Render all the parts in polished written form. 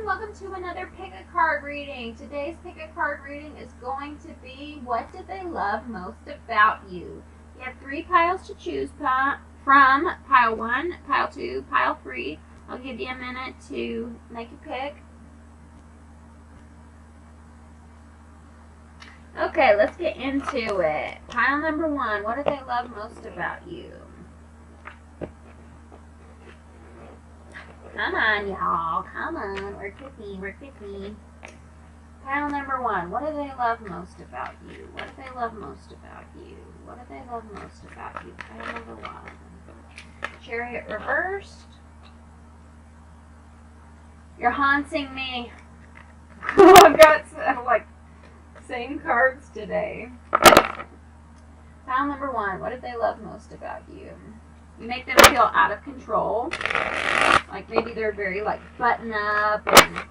and welcome to another pick a card reading. Today's pick a card reading is going to be what did they love most about you? You have 3 piles to choose from, pile 1, pile 2, pile 3. I'll give you a minute to make a pick. Okay, let's get into it. Pile number 1, what do they love most about you? Come on, y'all. Come on. We're cooking. Pile number 1. What do they love most about you? What do they love most about you? What do they love most about you? Pile number 1. Chariot reversed. You're haunting me. I've got same cards today. Pile number 1. What do they love most about you? You make them feel out of control. Like maybe they're very button up and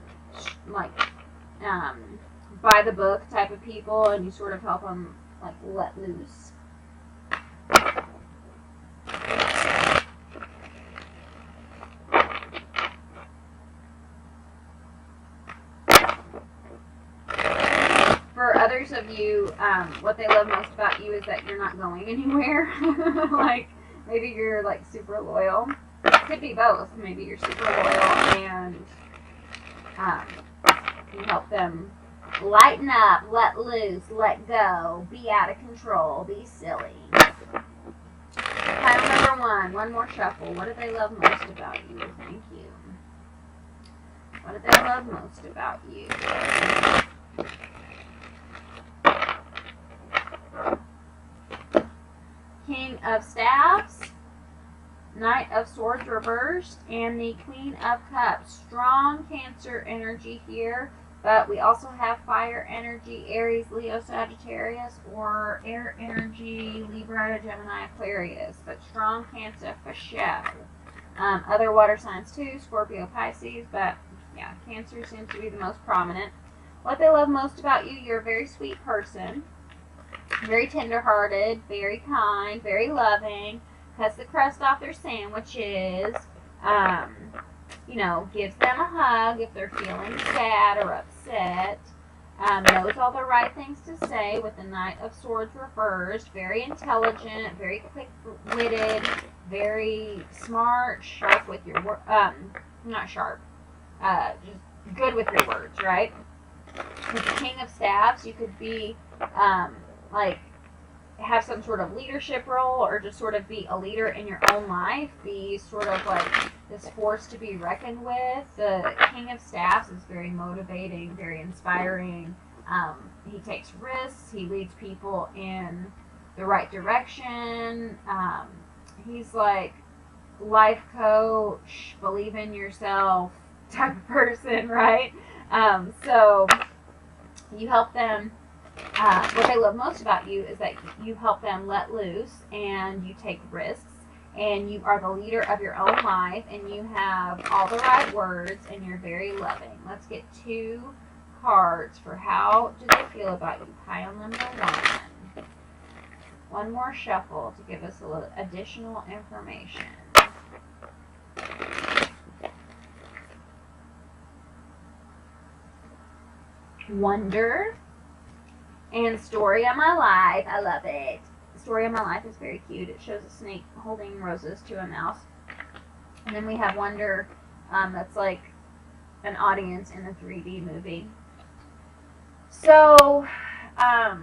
by the book type of people, and you sort of help them let loose. For others of you, what they love most about you is that you're not going anywhere. Maybe you're super loyal. Could be both. Maybe you're super loyal and you help them lighten up, let loose, let go, be out of control, be silly. Pile number 1. One more shuffle. What do they love most about you? Thank you. What do they love most about you? King of Staffs, Knight of Swords reversed, and the Queen of Cups. Strong Cancer energy here, but we also have fire energy, Aries, Leo, Sagittarius, or air energy, Libra, Gemini, Aquarius. But strong Cancer for show. Other water signs too, Scorpio, Pisces, but yeah, Cancer seems to be the most prominent. What they love most about you, you're a very sweet person. Very tender-hearted, very kind, very loving, cuts the crust off their sandwiches, gives them a hug if they're feeling sad or upset, knows all the right things to say with the Knight of Swords reversed, very intelligent, very quick-witted, very smart, sharp with your words, not sharp, just good with your words, right? With the King of Staffs, you could be, have some sort of leadership role or just sort of be a leader in your own life, be sort of this force to be reckoned with. The King of Staffs is very motivating, very inspiring. He takes risks. He leads people in the right direction. He's life coach, believe in yourself type of person, right? So you help them. What they love most about you is that you help them let loose and you take risks and you are the leader of your own life and you have all the right words and you're very loving. Let's get 2 cards for how do they feel about you. Pile number 1. One more shuffle to give us a little additional information. Wonder. And Story of My Life. I love it. The Story of My Life is very cute. It shows a snake holding roses to a mouse. And then we have Wonder. That's like an audience in a 3D movie. So, I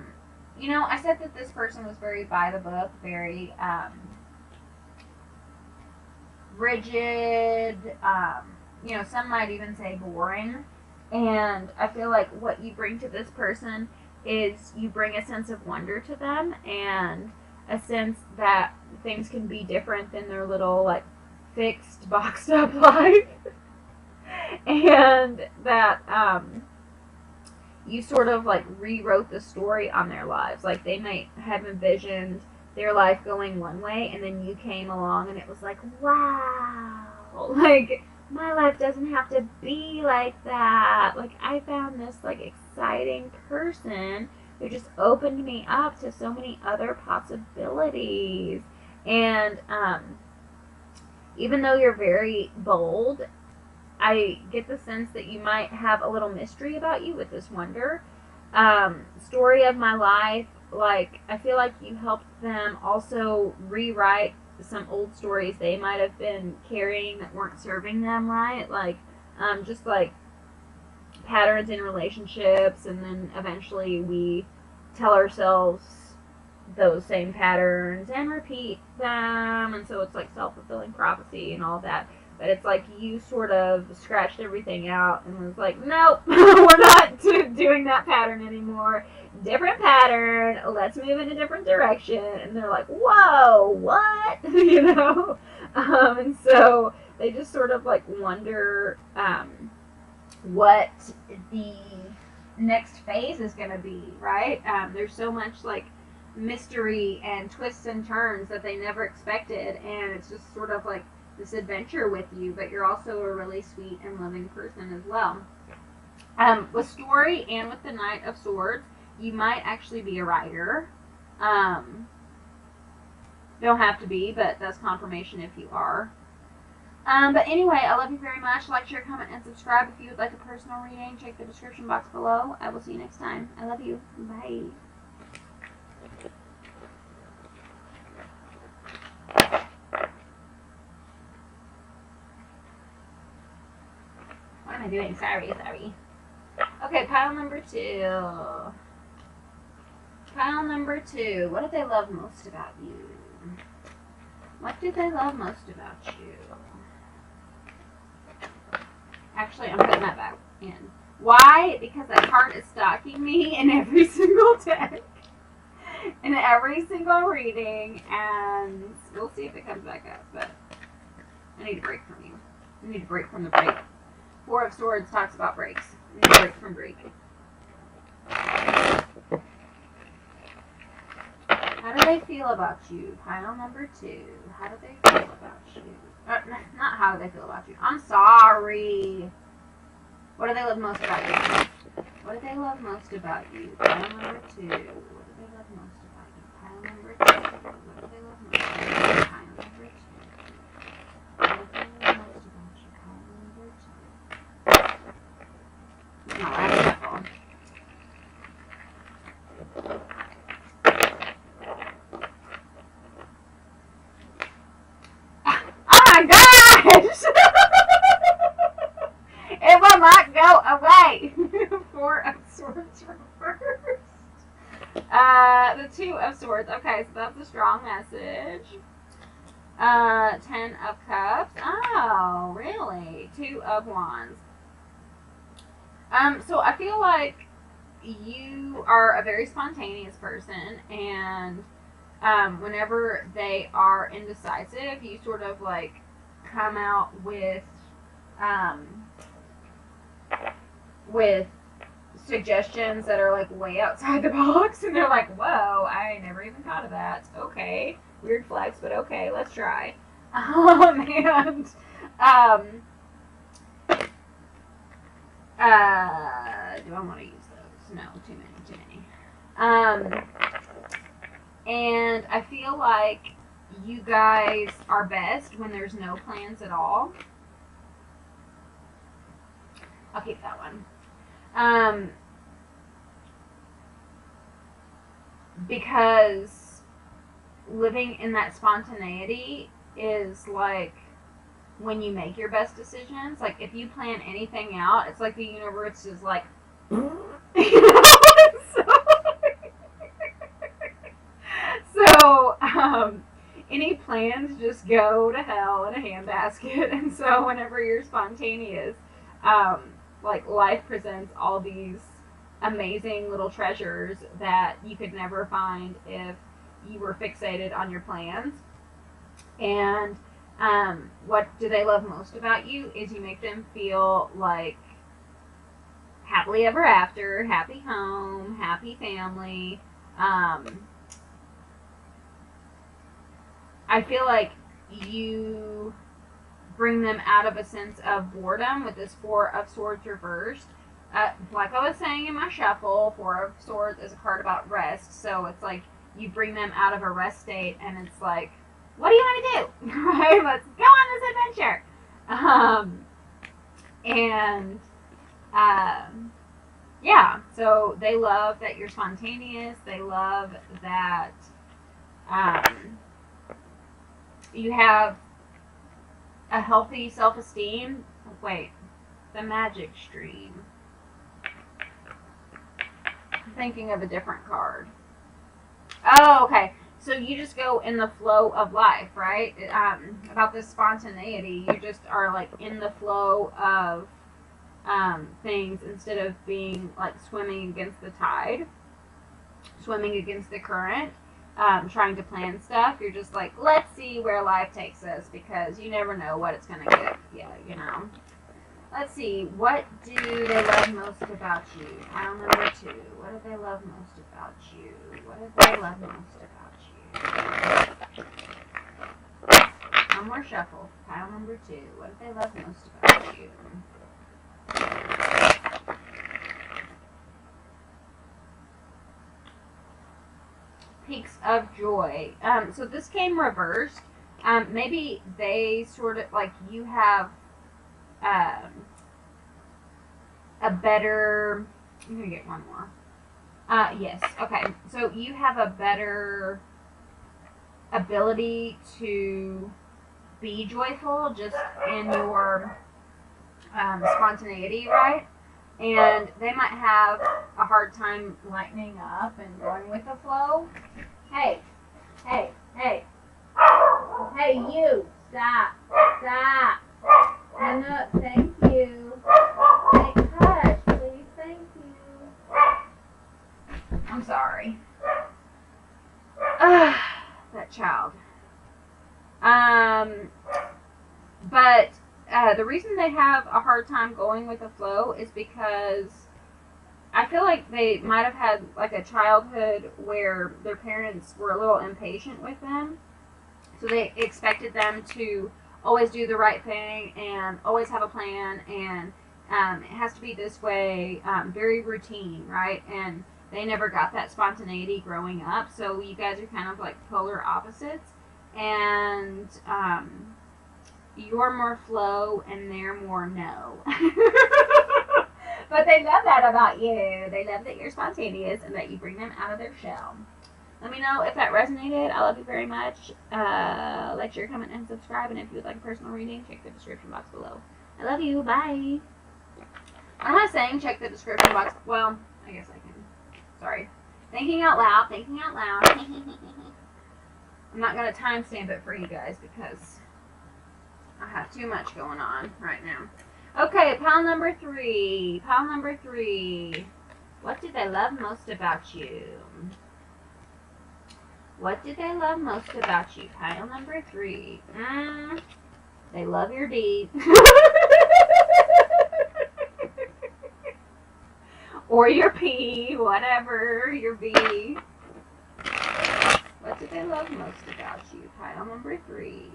said that this person was very by the book, very rigid. Some might even say boring. And I feel like what you bring to this person is you bring a sense of wonder to them and a sense that things can be different than their little fixed boxed up life and that you sort of rewrote the story on their lives. They might have envisioned their life going one way and then you came along and it was wow, my life doesn't have to be like that. I found this exciting person who just opened me up to so many other possibilities. And even though you're very bold I get the sense that you might have a little mystery about you with this wonder. Story of my life, like, I feel like you helped them also rewrite some old stories they might have been carrying that weren't serving them right. Like, just like patterns in relationships, and then eventually we tell ourselves those same patterns and repeat them, and so it's like self-fulfilling prophecy and all that. But it's like you sort of scratched everything out and was like, nope, we're not doing that pattern anymore. Different pattern. Let's move in a different direction. And they're like, whoa, what? And so they just sort of like wonder what the next phase is going to be, right? There's so much like mystery and twists and turns that they never expected, and it's just sort of like this adventure with you, but you're also a really sweet and loving person as well. With Story and with the Knight of Swords, you might actually be a writer. Don't have to be, but that's confirmation if you are. But anyway, I love you very much. Like, share, comment, and subscribe. If you would like a personal reading, check the description box below. I will see you next time. I love you. Bye. What am I doing? Sorry. Okay, pile number 2. Pile number 2. What do they love most about you? What do they love most about you? Actually, I'm putting that back in. Why? Because that card is stalking me in every single deck. In every single reading. And we'll see if it comes back up. But I need a break from you. I need a break from the break. 4 of Swords talks about breaks. I need a break from breaking. How do they feel about you? Pile number 2. How do they feel about you? Not how do they feel about you. I'm sorry. What do they love most about you? What do they love most about you? Pile number 2. What do they love most about you? Pile number 2. What do they love most about you? Pile number 2. What do they love most about you? Pile number 2. No, that's simple. Oh my gosh! It will not go away. 4 of Swords reversed. The 2 of Swords. Okay, so that's a strong message. 10 of Cups. Oh, really? 2 of Wands. So I feel like you are a very spontaneous person, and whenever they are indecisive, you sort of like come out with suggestions that are like way outside the box, and they're like, whoa, I never even thought of that. Okay, weird flex, but okay, let's try. Do I want to use those? No, too many. And I feel like you guys are best when there's no plans at all. I'll keep that one. Because living in that spontaneity is like when you make your best decisions. Like, if you plan anything out, it's like the universe is like, So, any plans just go to hell in a handbasket. And so whenever you're spontaneous, like, life presents all these amazing little treasures that you could never find if you were fixated on your plans. And what do they love most about you is you make them feel like happily ever after, happy home, happy family. I feel like you bring them out of a sense of boredom with this 4 of Swords reversed. Like I was saying in my shuffle, 4 of Swords is a card about rest, so it's like you bring them out of a rest state, and it's like, what do you want to do? Right? Let's go on this adventure. And yeah, so they love that you're spontaneous. They love that you have a healthy self-esteem. Wait, the magic stream. I'm thinking of a different card. Oh, okay. So you just go in the flow of life, right? About this spontaneity, you just are like in the flow of things instead of being like swimming against the tide, swimming against the current, trying to plan stuff. You're just like, let's see where life takes us because you never know what it's going to get. Yeah, you know. Let's see. What do they love most about you? Pile number 2. What do they love most about you? What do they love most about you? One more shuffle. Pile number 2. What do they love most about you? Peaks of joy. So this came reversed. Maybe they sort of like you have a better. I'm gonna get one more. Yes. Okay. So you have a better ability to be joyful just in your spontaneity, right? And they might have a hard time lightening up and going with the flow. Hey, hey, hey, hey, you! Stop! Stop! No, thank you. Hey, hush, please, thank you. I'm sorry. That child. But the reason they have a hard time going with the flow is because I feel like they might have had like a childhood where their parents were a little impatient with them. So they expected them to always do the right thing and always have a plan and it has to be this way, very routine, right? And they never got that spontaneity growing up. So you guys are kind of like polar opposites. And you're more flow and they're more no. But they love that about you. They love that you're spontaneous and that you bring them out of their shell. Let me know if that resonated. I love you very much. Like, share, comment, and subscribe. And if you would like a personal reading, check the description box below. I love you. Bye. What am I saying? Check the description box. Well, I guess I can. Sorry. Thinking out loud. Thinking out loud. I'm not going to timestamp it for you guys because I have too much going on right now. Okay, pile number 3. Pile number 3. What do they love most about you? What do they love most about you? Pile number 3. They love your D. Or your P, whatever, your B. What do they love most about you? Pile number 3.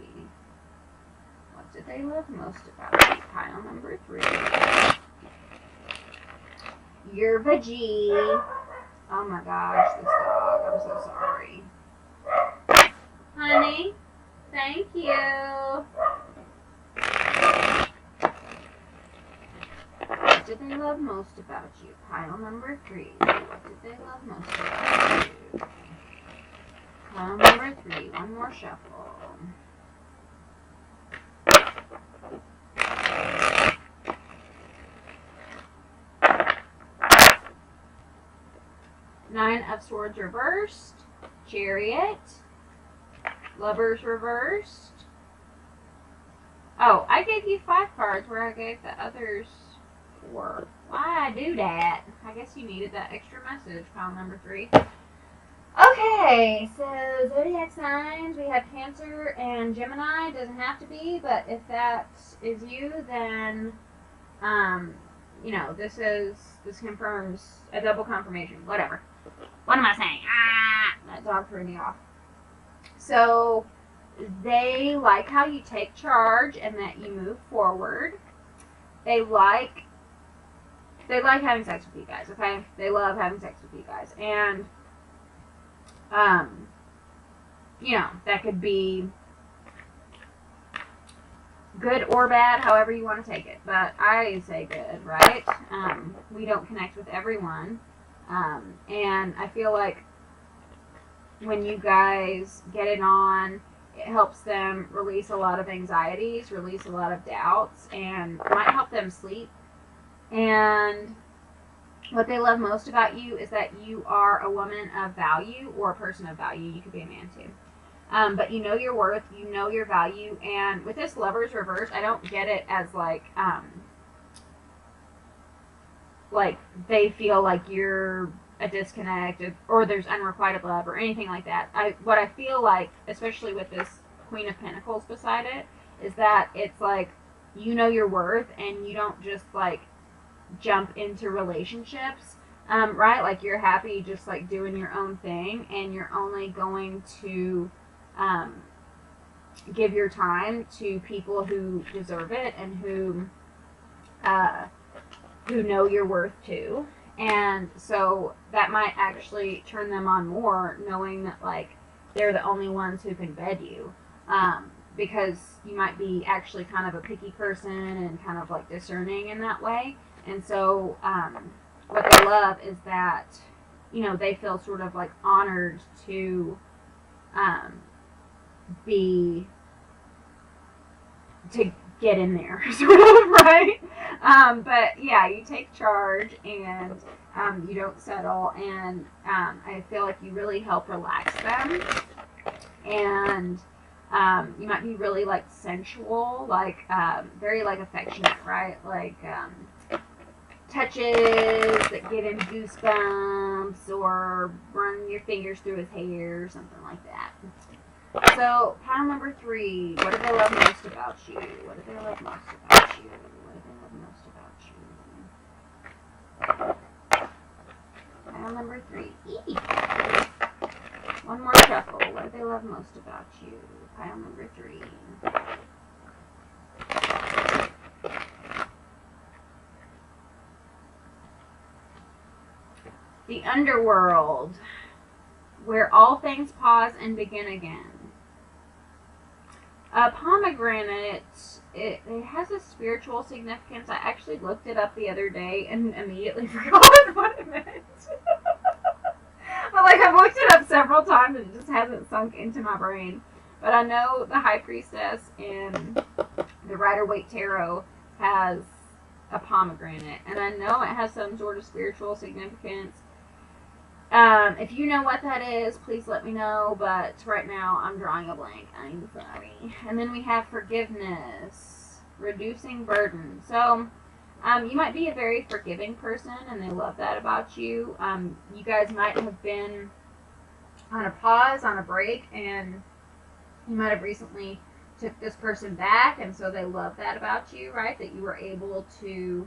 What do they love most about you? Pile number 3. You're the G. Oh my gosh, this dog. I'm so sorry. Honey, thank you. What do they love most about you? Pile number 3. What do they love most about you? Pile number 3. One more shuffle. Nine of Swords reversed. Chariot. Lovers reversed. Oh, I gave you 5 cards where I gave the others 4. Why I do that? I guess you needed that extra message. Pile number 3. Okay, so zodiac signs, we have Cancer and Gemini. Doesn't have to be, but if that is you, then you know, this confirms a double confirmation. Whatever. What am I saying? That dog threw me off. So they like how you take charge and that you move forward. They like having sex with you guys, okay? They love having sex with you guys. And you know, that could be good or bad, however you want to take it. But I say good, right? We don't connect with everyone. And I feel like when you guys get it on, it helps them release a lot of anxieties, release a lot of doubts, and might help them sleep. And what they love most about you is that you are a woman of value or a person of value. You could be a man too. But you know your worth, you know your value, and with this Lovers reverse, I don't get it as like they feel like you're a disconnect or there's unrequited love or anything like that. What I feel like, especially with this Queen of Pentacles beside it, is that it's like you know your worth and you don't just like jump into relationships, right? Like you're happy just like doing your own thing, and you're only going to give your time to people who deserve it and who know your worth too. And so that might actually turn them on more, knowing that like they're the only ones who can bed you, because you might be actually kind of a picky person and kind of like discerning in that way. And so what they love is that, you know, they feel sort of like honored to get in there, sort of, right? But yeah, you take charge and you don't settle, and I feel like you really help relax them, and you might be really like sensual, like very like affectionate, right? Like touches that get him goosebumps, or run your fingers through his hair, something like that. So, pile number 3. What do they love most about you? What do they love most about you? What do they love most about you? Pile number 3. Eee. One more shuffle. What do they love most about you? Pile number 3. The underworld, where all things pause and begin again. Pomegranate, it has a spiritual significance. I actually looked it up the other day and immediately forgot what it meant. But like I've looked it up several times and it just hasn't sunk into my brain. But I know the High Priestess in the Rider-Waite Tarot has a pomegranate, and I know it has some sort of spiritual significance. If you know what that is, please let me know, but right now I'm drawing a blank. I'm sorry. And then we have forgiveness, reducing burden. So, you might be a very forgiving person, and they love that about you. You guys might have been on a pause, on a break, and you might have recently took this person back, and so they love that about you, right? That you were able to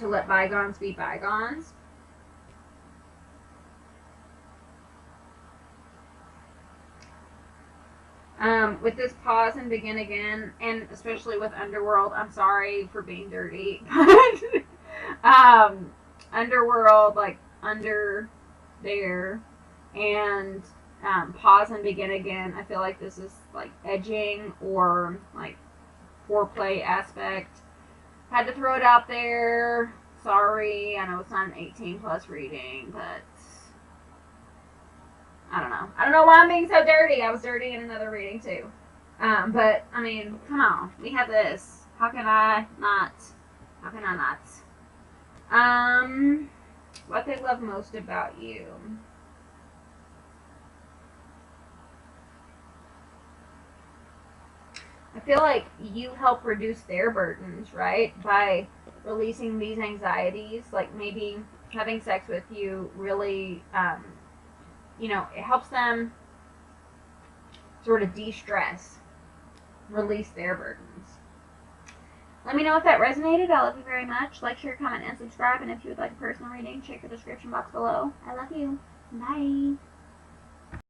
let bygones be bygones. With this pause and begin again, and especially with Underworld, I'm sorry for being dirty, but Underworld, like under there, and pause and begin again, I feel like this is like edging or like foreplay aspect. Had to throw it out there. Sorry, I know it's not an 18 plus reading, but I don't know. I don't know why I'm being so dirty. I was dirty in another reading too. But I mean, come on. We have this. How can I not? How can I not? What they love most about you. I feel like you help reduce their burdens, right? By releasing these anxieties, like maybe having sex with you really, you know, it helps them sort of de-stress, release their burdens. Let me know if that resonated. I love you very much. Like, share, comment, and subscribe. And if you would like a personal reading, check the description box below. I love you. Bye.